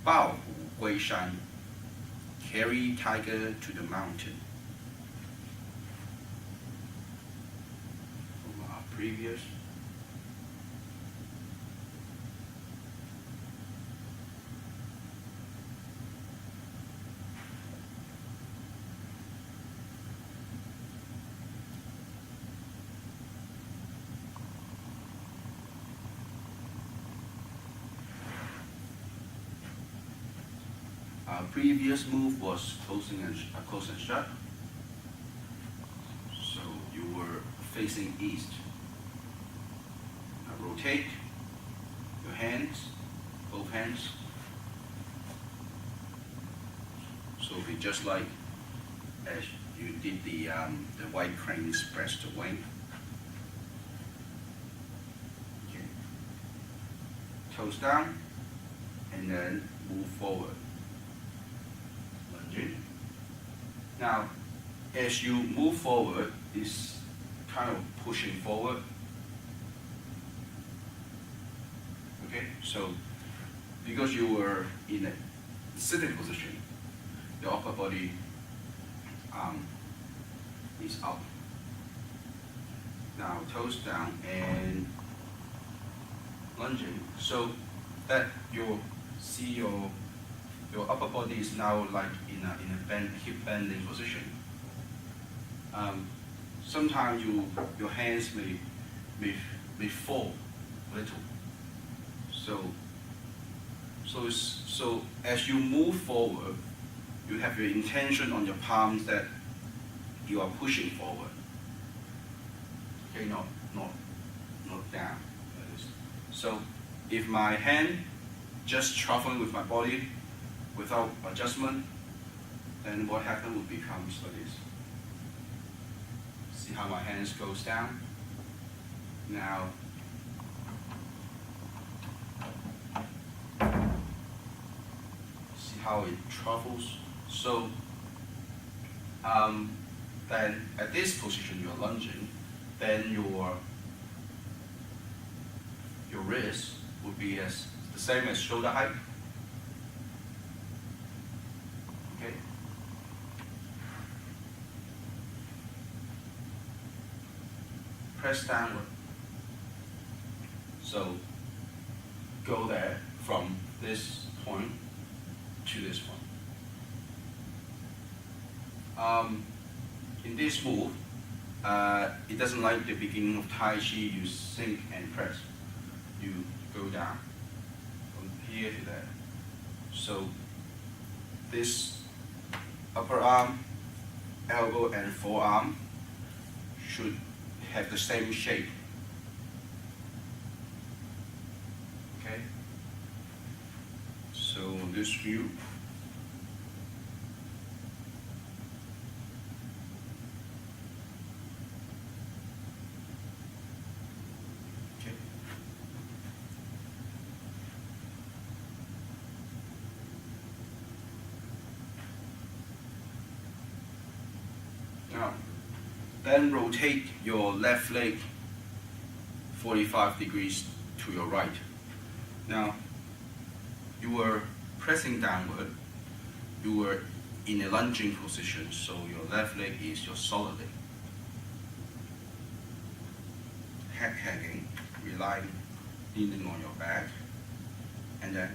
抱虎歸山, carry tiger to the mountain. From our previous. Our previous move was close and shut. So you were facing east. Now rotate your hands, both hands. So it'll be just like as you did the white crane's breast wing. Okay. Toes down, and then move forward. Now, as you move forward, it's kind of pushing forward. Okay, so because you were in a sitting position, the upper body is up. Now, toes down and lunging, so that you see your upper body is now like in a hip bending position. Sometimes your hands may fall a little. So as you move forward, you have your intention on your palms that you are pushing forward. Okay, not down. So if my hand just traveling with my body without adjustment, then what happens will become like this. See how my hands goes down? Now, see how it travels? So, then at this position you're lunging, then your wrist would be the same as shoulder height. Okay. Press downward. So go there from this point to this point. In this move, it doesn't like the beginning of Tai Chi, you sink and press. You go down from here to there. So this upper arm, elbow and forearm should have the same shape. Okay? So this view. Okay. Now, then rotate your left leg 45 degrees to your right. Now, you were pressing downward, you were in a lunging position, so your left leg is your solid leg. Head hanging, leaning on your back, and then,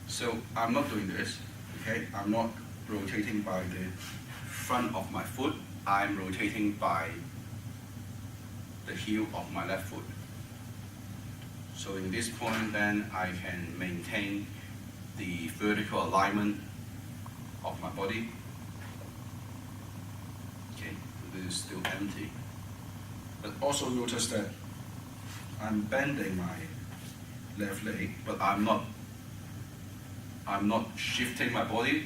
so I'm not doing this, okay? I'm not rotating by the front of my foot, I'm rotating by the heel of my left foot. So in this point, then I can maintain the vertical alignment of my body. Okay, this is still empty. But also notice that I'm bending my left leg, but I'm not shifting my body.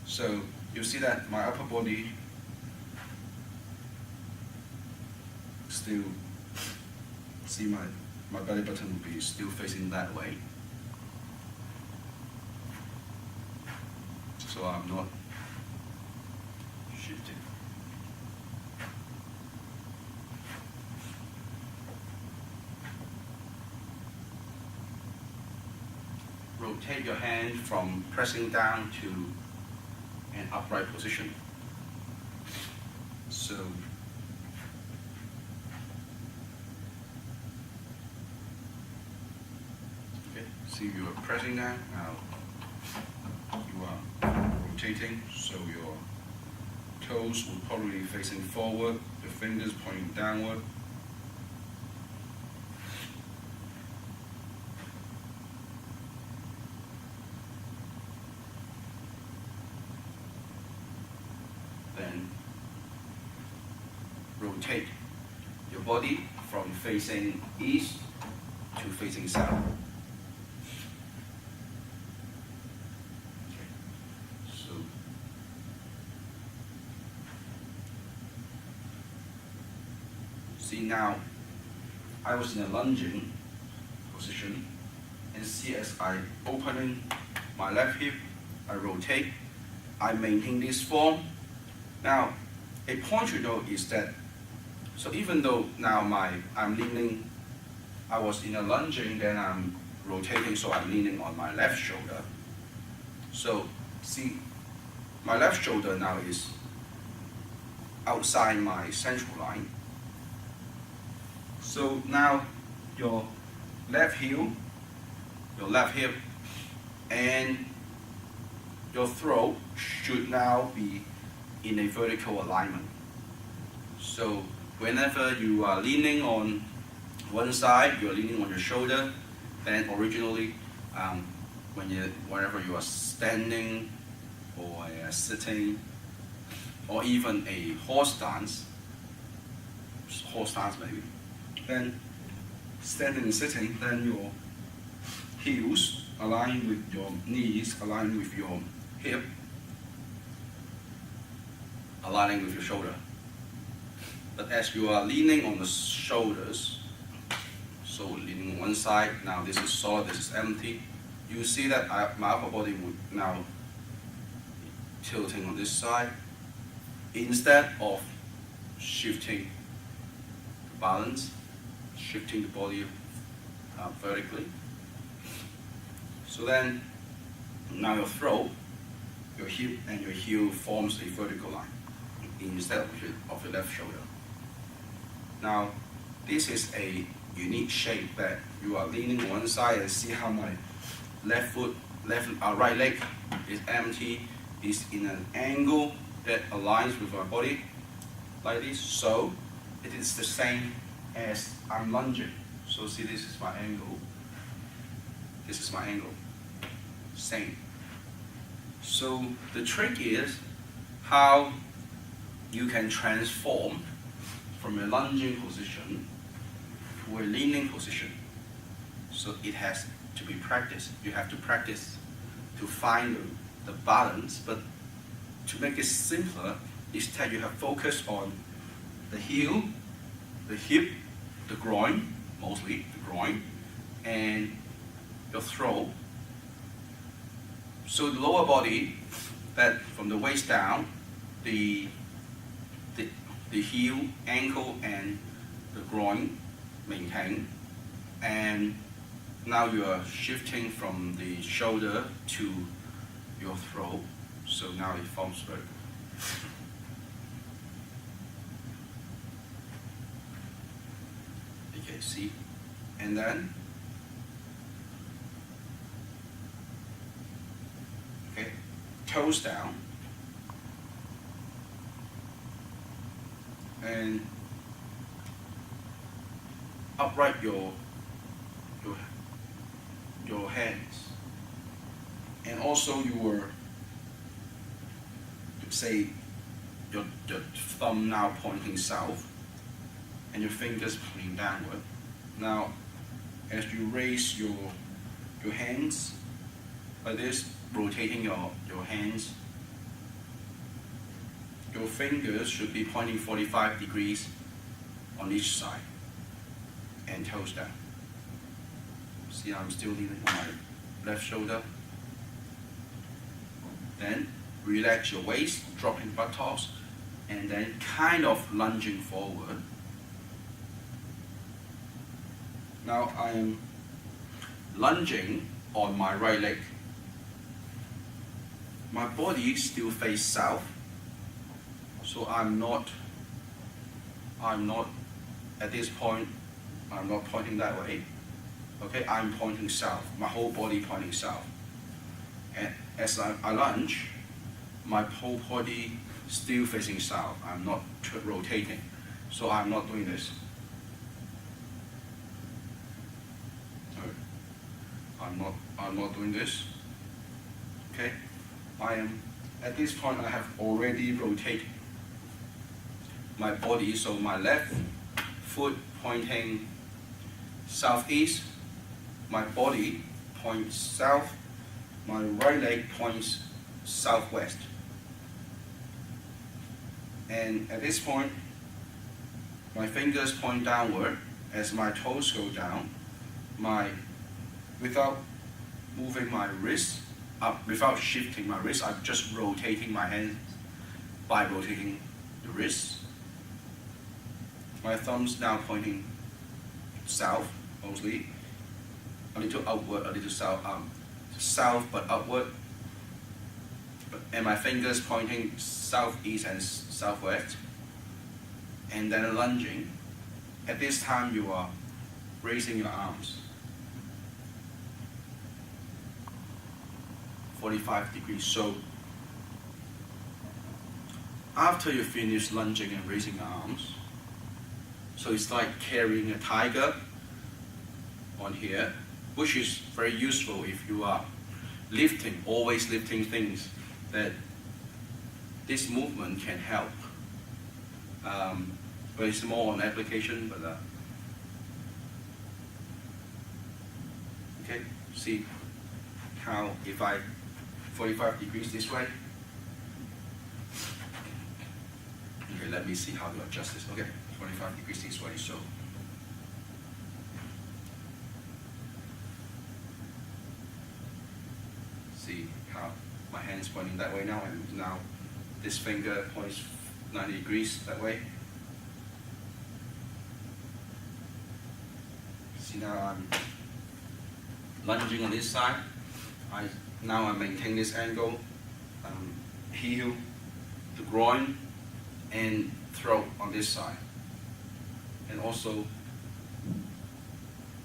So you see that my upper body still, see my belly button will be still facing that way. So I'm not shifting. rotate your hand from pressing down to an upright position. So okay, see you are pressing down, now you are rotating, so your toes will probably be facing forward, the fingers pointing downward. Then rotate your body from facing east to facing south. Okay. So see now, I was in a lunging position, and see as I opening my left hip, I rotate, I maintain this form. Now, a point to note is that, so even though now I'm leaning, I was in a lunging, then I'm rotating, so I'm leaning on my left shoulder. So see, my left shoulder now is outside my central line. So now your left heel, your left hip, and your throat should now be in a vertical alignment. So whenever you are leaning on one side, you're leaning on your shoulder, then originally whenever you are standing or sitting, or even a horse stance maybe, then standing and sitting, then your heels align with your knees, align with your hip, aligning with your shoulder. But as you are leaning on the shoulders, so leaning on one side, now this is solid, this is empty, you see that my upper body would now tilting on this side, instead of shifting the balance, shifting the body vertically. So then, now your throat, your hip and your heel forms a vertical line instead of your left shoulder. Now, this is a unique shape that you are leaning on one side, and see how my right leg is empty, is in an angle that aligns with my body, like this. So it is the same as I'm lunging. So see, this is my angle. This is my angle. Same. So the trick is how you can transform from a lunging position to a leaning position. So it has to be practiced. You have to practice to find the balance, but to make it simpler, instead you have focused on the heel, the hip, the groin, mostly the groin, and your throat. So the lower body, that from the waist down, the heel, ankle, and the groin maintain, and now you are shifting from the shoulder to your throat, so now it forms vertical. Okay, see, and then okay, toes down, and upright your hands, and also your, say, your thumb now pointing south, and your fingers pointing downward. Now, as you raise your hands like this, rotating your hands, your fingers should be pointing 45 degrees on each side, and toes down. See, I'm still leaning on my left shoulder. Then relax your waist, dropping buttocks, and then kind of lunging forward. Now I am lunging on my right leg. My body still face south, so I'm not at this point, I'm not pointing that way. Okay, I'm pointing south, my whole body pointing south. And as I lunge, my whole body still facing south. I'm not rotating, so I'm not doing this. I'm not doing this. Okay, I am at this point. I have already rotated my body, so my left foot pointing southeast, my body points south, my right leg points southwest. And at this point, my fingers point downward as my toes go down. Without moving my wrist up, without shifting my wrist, I'm just rotating my hands by rotating the wrist. My thumbs now pointing south, mostly. A little outward, a little south, south but upward. And my fingers pointing southeast and southwest. And then lunging. At this time, you are raising your arms 45 degrees. So after you finish lunging and raising your arms, so it's like carrying a tiger on here, which is very useful if you are lifting, always lifting things, that this movement can help. But it's more on application, but okay, see how if I 45 degrees this way. Okay, let me see how to adjust this. Okay, 45 degrees this way, so see how my hand's pointing that way now, and now this finger points 90 degrees that way. See, now I'm lunging on this side. Now I maintain this angle, heel, the groin, and throat on this side. And also,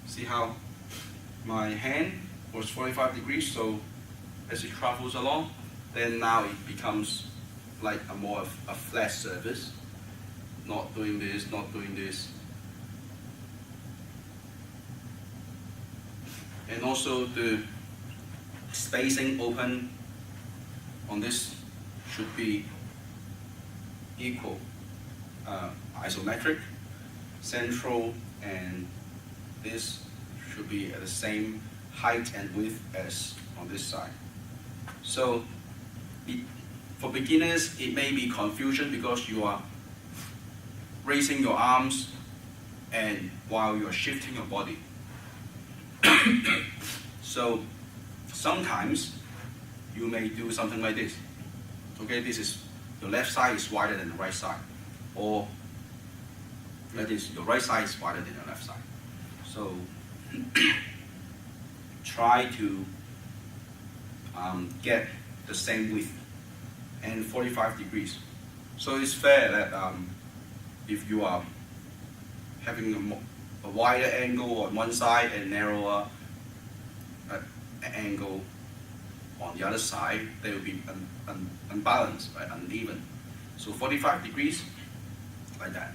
see how my hand was 45 degrees, so as it travels along, then now it becomes like a flat surface. Not doing this, not doing this. And also the spacing open on this should be equal, isometric, central, and this should be at the same height and width as on this side. So for beginners, it may be confusion because you are raising your arms and while you are shifting your body. So sometimes you may do something like this. Okay, this is your left side is wider than the right side, or that is your right side is wider than your left side. So try to get the same width and 45 degrees. So it's fair that if you are having a wider angle on one side and narrower angle on the other side, they will be unbalanced, right? Uneven. So 45 degrees, like that.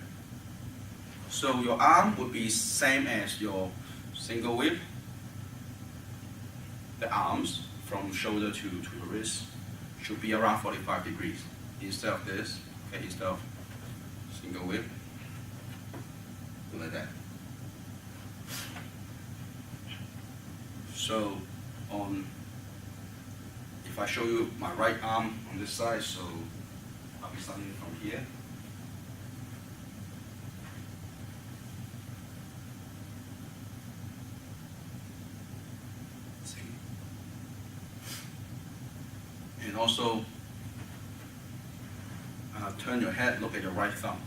So your arm would be same as your single whip. The arms from shoulder to the wrist should be around 45 degrees instead of this. Okay, instead of single whip, like that. So if I show you my right arm on this side, so I'll be starting from here. See? And also turn your head, look at your right thumb.